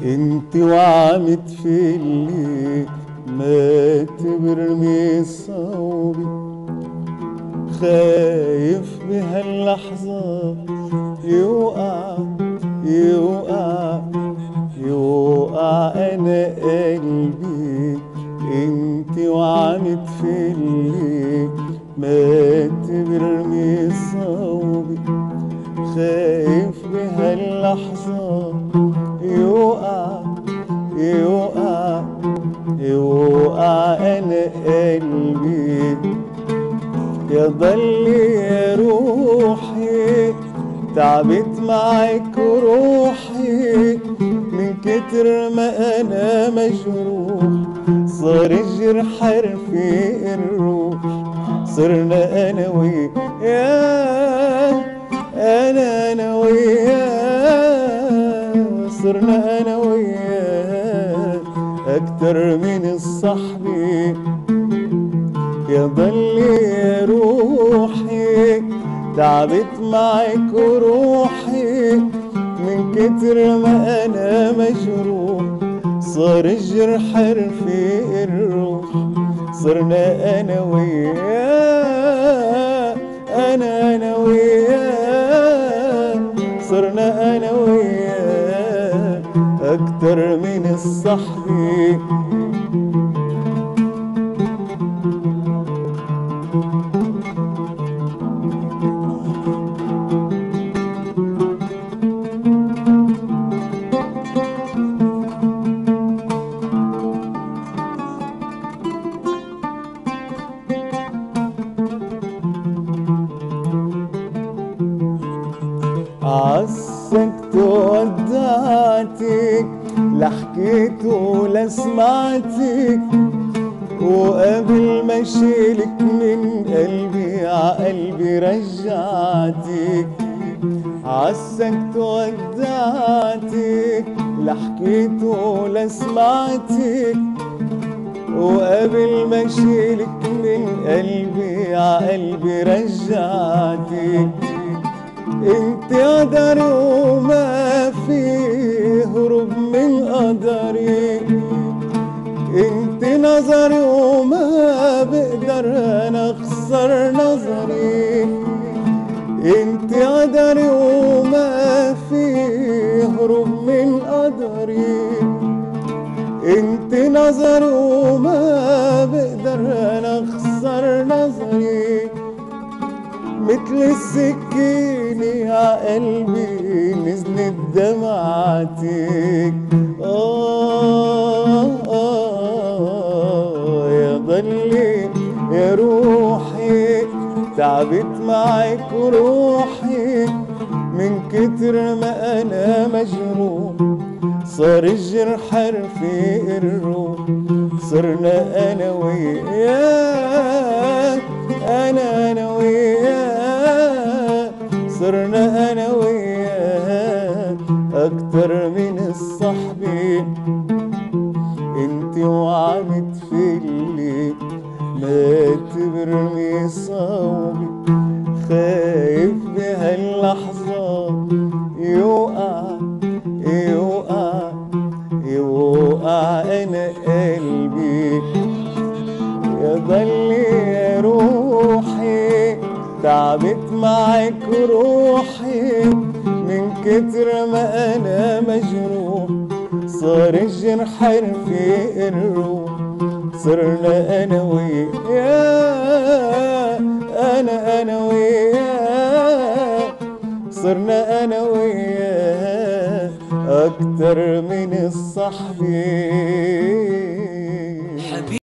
انت وعمت في اللي ما تبرمي صوبي، خايف بهاللحظة يوقع يوقع يوقع انا قلبي. انت وعمت في اللي ما تبرمي صوبي، خايف بهاللحظة يوقع يوقع يوقع انا قلبي. يا ضلي يا روحي تعبت معك روحي، من كتر ما انا مجروح صار الجرح رفيق الروح. صرنا انا وياه انا وياه، صرنا انا وياه اكتر من الصحبة. يا ضلي يا روحي تعبت معك روحي، من كتر ما انا مجروح صار الجرح رفيق الروح. صرنا انا وياه انا وياه، صرنا انا وياه اكتر من الصحبة. عسكت ودعتك، لا حكيت ولا سمعتك، وقبل ما اشيلك من قلبي عقلبي رجعتك. عسكت ودعتك، لا حكيت ولا سمعتك، وقبل ما اشيلك من قلبي عقلبي رجعتك. انت قدري وما في هروب من قدري، انت نظري وما بقدر انا اخسر نظري. انت قدري وما في هروب من قدري، انت نظري وما بقدر انا اخسر نظري. مثل السكينة عقلبي نزلت دمعتك. يا ضلي يا روحي تعبت معك روحي، من كتر ما انا مجروح صار الجرح رفيق الروح. صرنا انا وياه انا وياه، صرنا انا وياه اكتر من الصحبة. انت وعمت في اللي ما تبرمي صوبي، خايف بهاللحظة يوقع يوقع يوقع انا قلبي. يا ضلي يا روحي تعبت معك روحي، من كتر ما انا مجروح صار الجرح رفيق الروح. صرنا انا وياه انا وياه، صرنا انا وياه اكتر من الصحبة.